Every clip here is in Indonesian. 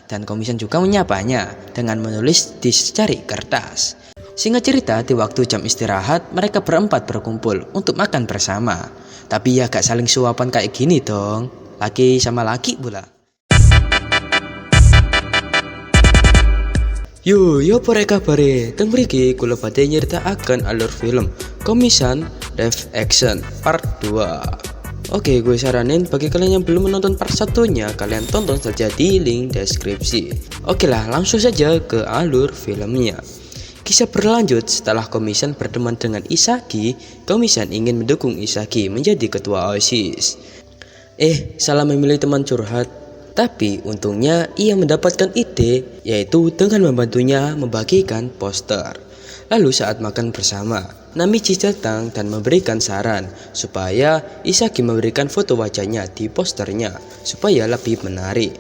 Dan Komisan juga menyapanya dengan menulis di secari kertas. Singkat cerita, di waktu jam istirahat, mereka berempat berkumpul untuk makan bersama. Tapi ya gak saling suapan kayak gini dong. Laki sama laki pula. Yo pare kabare, teng mriki kula badhe nyritakaken alur film Komisan Live Action Part 2. Oke, gue saranin bagi kalian yang belum menonton part satunya, kalian tonton saja di link deskripsi. Oke lah, langsung saja ke alur filmnya. Kisah berlanjut setelah Komisan berteman dengan Isagi. Komisan ingin mendukung Isagi menjadi ketua OSIS. Salah memilih teman curhat. Tapi untungnya ia mendapatkan ide, yaitu dengan membantunya membagikan poster. Lalu saat makan bersama, Namichi datang dan memberikan saran supaya Isagi memberikan foto wajahnya di posternya supaya lebih menarik.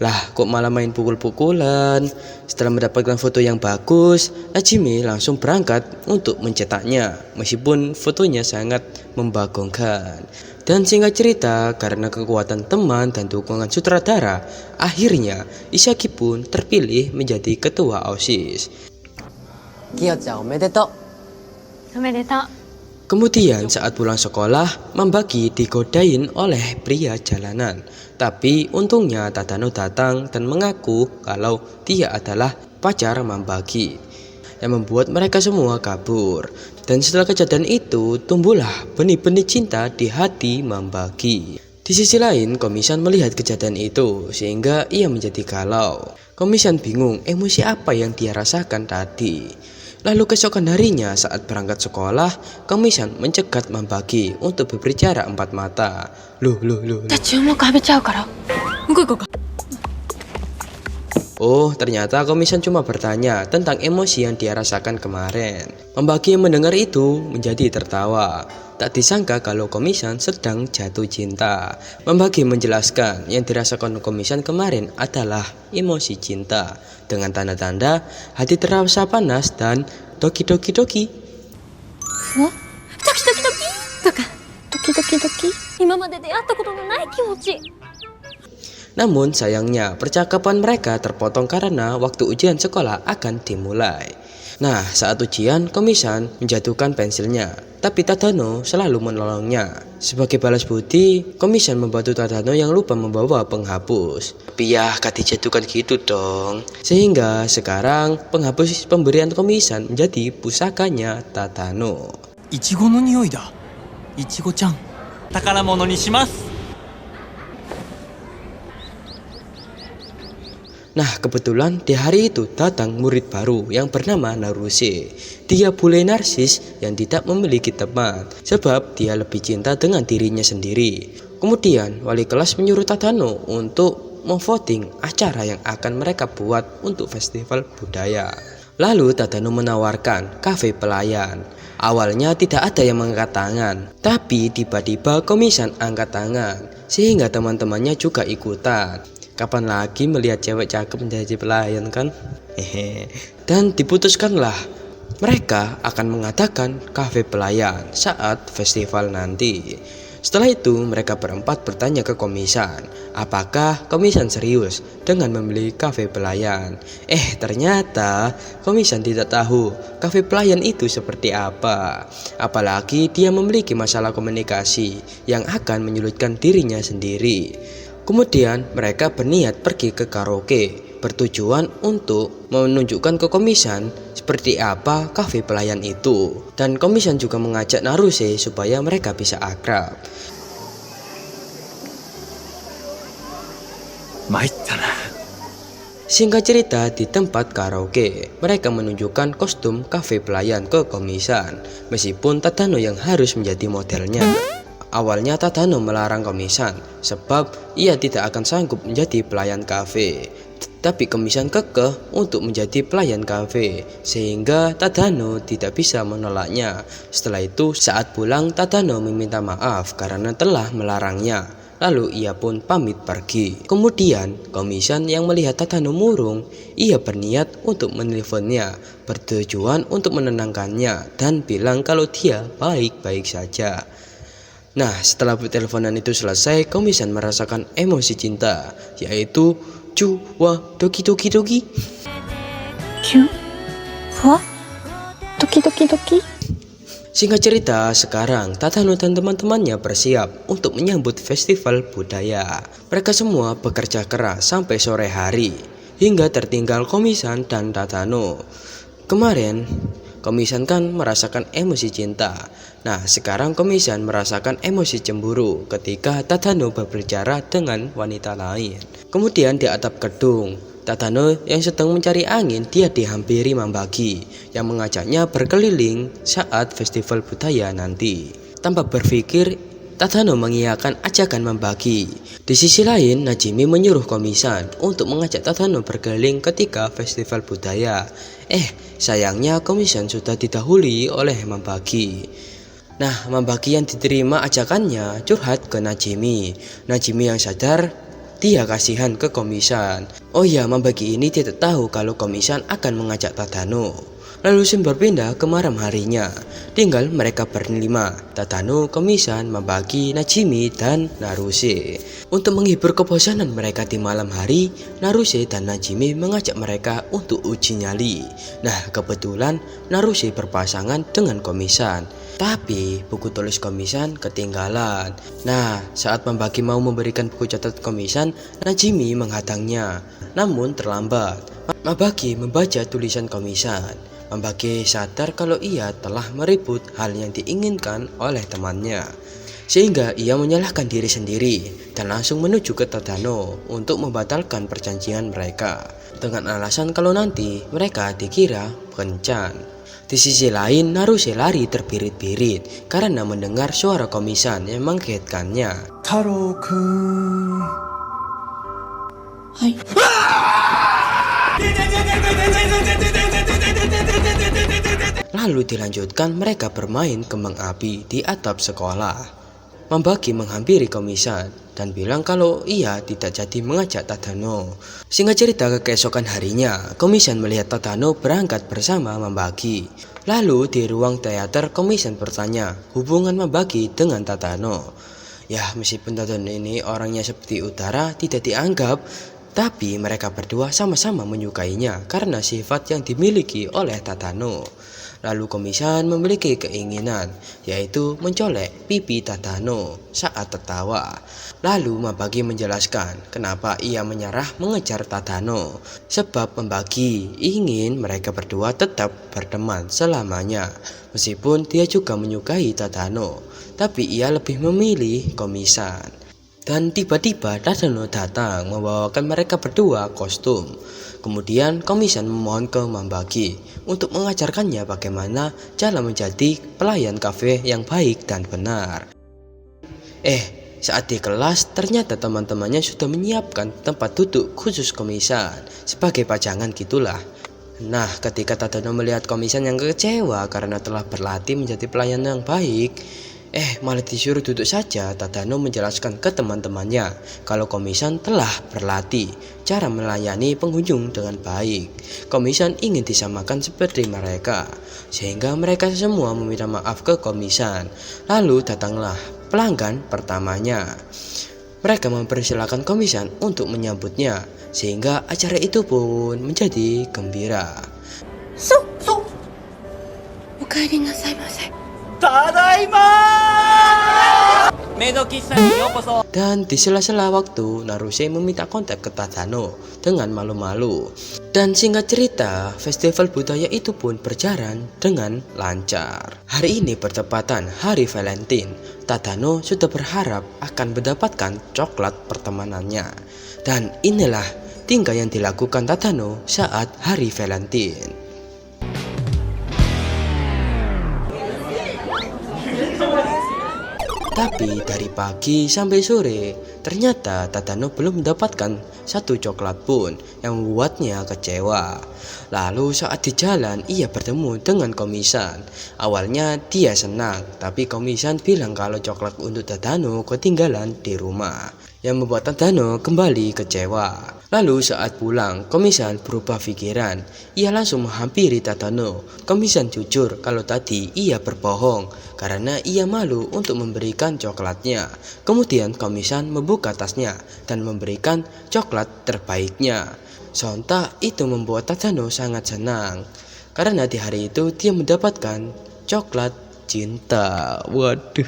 Lah, kok malah main pukul-pukulan? Setelah mendapatkan foto yang bagus, Hajime langsung berangkat untuk mencetaknya, meskipun fotonya sangat membagongkan. Dan singkat cerita, karena kekuatan teman dan dukungan sutradara, akhirnya Isagi pun terpilih menjadi ketua OSIS. Kiyo-chan, omedetou. Omedetou. Kemudian saat pulang sekolah, Mambaki digodain oleh pria jalanan. Tapi untungnya Tadano datang dan mengaku kalau dia adalah pacar Mambaki, yang membuat mereka semua kabur. Dan setelah kejadian itu, tumbuhlah benih-benih cinta di hati Mambaki. Di sisi lain, Komisan melihat kejadian itu sehingga ia menjadi galau. Komisan bingung emosi apa yang dia rasakan tadi. Lalu keesokan harinya saat berangkat sekolah, Komisan mencegat Mambaki untuk berbicara empat mata. Loh. Oh, ternyata Komisan cuma bertanya tentang emosi yang dia rasakan kemarin. Mambaki yang mendengar itu menjadi tertawa. Tak disangka kalau Komisan sedang jatuh cinta. Mambaki menjelaskan yang dirasakan Komisan kemarin adalah emosi cinta. Dengan tanda-tanda hati terasa panas dan doki-doki. Doki-doki? Toka, doki-doki? Imamade deatta koto no nai kimochi. Namun sayangnya percakapan mereka terpotong karena waktu ujian sekolah akan dimulai. Nah, saat ujian, Komisan menjatuhkan pensilnya, tapi Tadano selalu menolongnya. Sebagai balas budi, Komisan membantu Tadano yang lupa membawa penghapus. Tapi ya, gak dijatuhkan gitu dong. Sehingga sekarang penghapus pemberian Komisan menjadi pusakanya Tadano. Ichigo no nioi da. Ichigo-chan. Takaramono ni shimasu. Nah, kebetulan di hari itu datang murid baru yang bernama Naruse. Dia bule narsis yang tidak memiliki teman, sebab dia lebih cinta dengan dirinya sendiri. Kemudian, wali kelas menyuruh Tadano untuk memvoting acara yang akan mereka buat untuk festival budaya. Lalu Tadano menawarkan kafe pelayan. Awalnya tidak ada yang mengangkat tangan, tapi tiba-tiba Komisan angkat tangan, sehingga teman-temannya juga ikutan. Kapan lagi melihat cewek cakep menjadi pelayan kan? Dan diputuskanlah mereka akan mengadakan kafe pelayan saat festival nanti. Setelah itu mereka berempat bertanya ke Komisan, apakah Komisan serius dengan memilih kafe pelayan. Ternyata Komisan tidak tahu kafe pelayan itu seperti apa. Apalagi dia memiliki masalah komunikasi yang akan menyulitkan dirinya sendiri. Kemudian mereka berniat pergi ke karaoke, bertujuan untuk menunjukkan ke Komisan seperti apa kafe pelayan itu. Dan Komisan juga mengajak Naruse supaya mereka bisa akrab. Maittana. Singkat cerita, di tempat karaoke, mereka menunjukkan kostum kafe pelayan ke Komisan, meskipun Tadano yang harus menjadi modelnya. Awalnya Tadano melarang Komisan sebab ia tidak akan sanggup menjadi pelayan kafe. Tapi Komisan kekeh untuk menjadi pelayan kafe, sehingga Tadano tidak bisa menolaknya. Setelah itu saat pulang Tadano meminta maaf karena telah melarangnya. Lalu ia pun pamit pergi. Kemudian Komisan yang melihat Tadano murung, ia berniat untuk menelponnya, bertujuan untuk menenangkannya dan bilang kalau dia baik-baik saja. Nah, setelah teleponan itu selesai, Komi-san merasakan emosi cinta, yaitu Chu wa Doki Doki Doki. キュンふわドキドキドキ Singkat cerita, sekarang Tadano dan teman-temannya bersiap untuk menyambut festival budaya. Mereka semua bekerja keras sampai sore hari, hingga tertinggal Komi-san dan Tadano. Kemarin, Komi-san kan merasakan emosi cinta. Nah, sekarang Komi-san merasakan emosi cemburu ketika Tadano berbicara dengan wanita lain. Kemudian di atap gedung, Tadano yang sedang mencari angin, dia dihampiri Mambagi yang mengajaknya berkeliling saat festival budaya nanti. Tanpa berpikir, Tadano mengiyakan ajakan Mambagi. Di sisi lain, Najimi menyuruh Komi-san untuk mengajak Tadano berkeliling ketika festival budaya. Sayangnya Komi-san sudah didahului oleh Mambagi. Nah, Mambagi yang diterima ajakannya curhat ke Najimi. Najimi yang sadar, dia kasihan ke Komi-san. Oh ya, Mambagi ini tidak tahu kalau Komi-san akan mengajak Tadano. Lalu scene berpindah ke malam harinya. Tinggal mereka berlima, Tadano, Komi-san, Mambagi, Najimi, dan Naruse. Untuk menghibur kebosanan mereka di malam hari, Naruse dan Najimi mengajak mereka untuk uji nyali. Nah, kebetulan Naruse berpasangan dengan Komi-san. Tapi buku tulis Komi-san ketinggalan. Nah, saat Mambagi mau memberikan buku catatan Komi-san, Najimi menghadangnya. Namun terlambat. Mambagi membaca tulisan Komi-san. Mambagi sadar kalau ia telah meribut hal yang diinginkan oleh temannya. Sehingga ia menyalahkan diri sendiri dan langsung menuju ke Tadano untuk membatalkan perjanjian mereka. Dengan alasan kalau nanti mereka dikira kencan. Di sisi lain, Naruse lari terbirit-birit karena mendengar suara Komi-san yang mengagetkannya. Taro-kun. Hai. Lalu dilanjutkan mereka bermain kembang api di atap sekolah. Mambagi menghampiri Komi-san dan bilang kalau ia tidak jadi mengajak Tadano. Singkat cerita, keesokan harinya, Komi-san melihat Tadano berangkat bersama Mambagi. Lalu di ruang teater, Komi-san bertanya hubungan Mambagi dengan Tadano. Ya, meskipun Tadano ini orangnya seperti utara, tidak dianggap, tapi mereka berdua sama-sama menyukainya karena sifat yang dimiliki oleh Tadano. Lalu Komi-san memiliki keinginan, yaitu mencolek pipi Tadano saat tertawa. Lalu Mambagi menjelaskan kenapa ia menyerah mengejar Tadano. Sebab Mambagi ingin mereka berdua tetap berteman selamanya. Meskipun dia juga menyukai Tadano, tapi ia lebih memilih Komi-san. Dan tiba-tiba Tadano datang membawakan mereka berdua kostum. Kemudian Komi-san memohon ke Mambagi untuk mengajarkannya bagaimana cara menjadi pelayan kafe yang baik dan benar. Saat di kelas ternyata teman-temannya sudah menyiapkan tempat duduk khusus Komi-san sebagai pajangan gitulah. Nah, ketika Tadano melihat Komi-san yang kecewa karena telah berlatih menjadi pelayan yang baik, malah disuruh duduk saja. Tadano menjelaskan ke teman-temannya kalau Komi-san telah berlatih cara melayani pengunjung dengan baik. Komi-san ingin disamakan seperti mereka, sehingga mereka semua meminta maaf ke Komi-san. Lalu datanglah pelanggan pertamanya. Mereka mempersilahkan Komi-san untuk menyambutnya, sehingga acara itu pun menjadi gembira. Okaeri nasai masai. Tadaima! Medo Kissan yokoso. Dan di sela-sela waktu, Naruse meminta kontak ke Tadano dengan malu-malu. Dan singkat cerita, festival budaya itu pun berjalan dengan lancar. Hari ini bertepatan Hari Valentine. Tadano sudah berharap akan mendapatkan coklat pertemanannya. Dan inilah tingkah yang dilakukan Tadano saat Hari Valentine. Tapi dari pagi sampai sore, ternyata Tadano belum mendapatkan satu coklat pun yang membuatnya kecewa. Lalu saat di jalan, ia bertemu dengan Komi-san. Awalnya dia senang, tapi Komi-san bilang kalau coklat untuk Tadano ketinggalan di rumah. yang membuat Tadano kembali kecewa. Lalu saat pulang, Komi-san berubah pikiran. Ia langsung menghampiri Tadano. Komi-san jujur kalau tadi ia berbohong karena ia malu untuk memberikan coklatnya. Kemudian Komi-san membuka tasnya dan memberikan coklat terbaiknya. Sontak itu membuat Tadano sangat senang karena di hari itu dia mendapatkan coklat cinta. Waduh.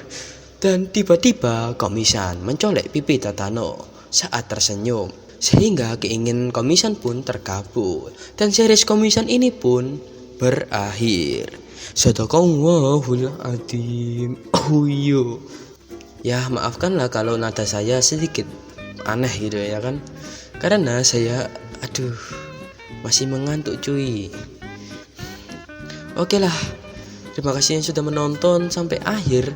Dan tiba-tiba Komi-san mencolek pipi Tadano saat tersenyum, sehingga keinginan Komi-san pun terkabul. Dan series Komi-san ini pun berakhir. Sadaqallahul adzim. Oh iya. Ya maafkanlah kalau nada saya sedikit aneh gitu ya kan. Karena saya masih mengantuk cuy. Oke lah. Terima kasih yang sudah menonton sampai akhir.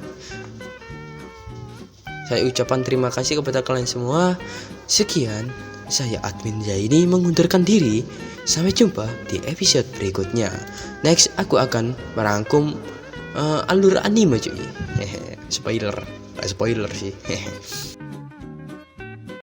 Saya ucapkan terima kasih kepada kalian semua. Sekian, saya admin Zaini mengundurkan diri. Sampai jumpa di episode berikutnya. Next, aku akan merangkum alur anime cuy. Spoiler sih.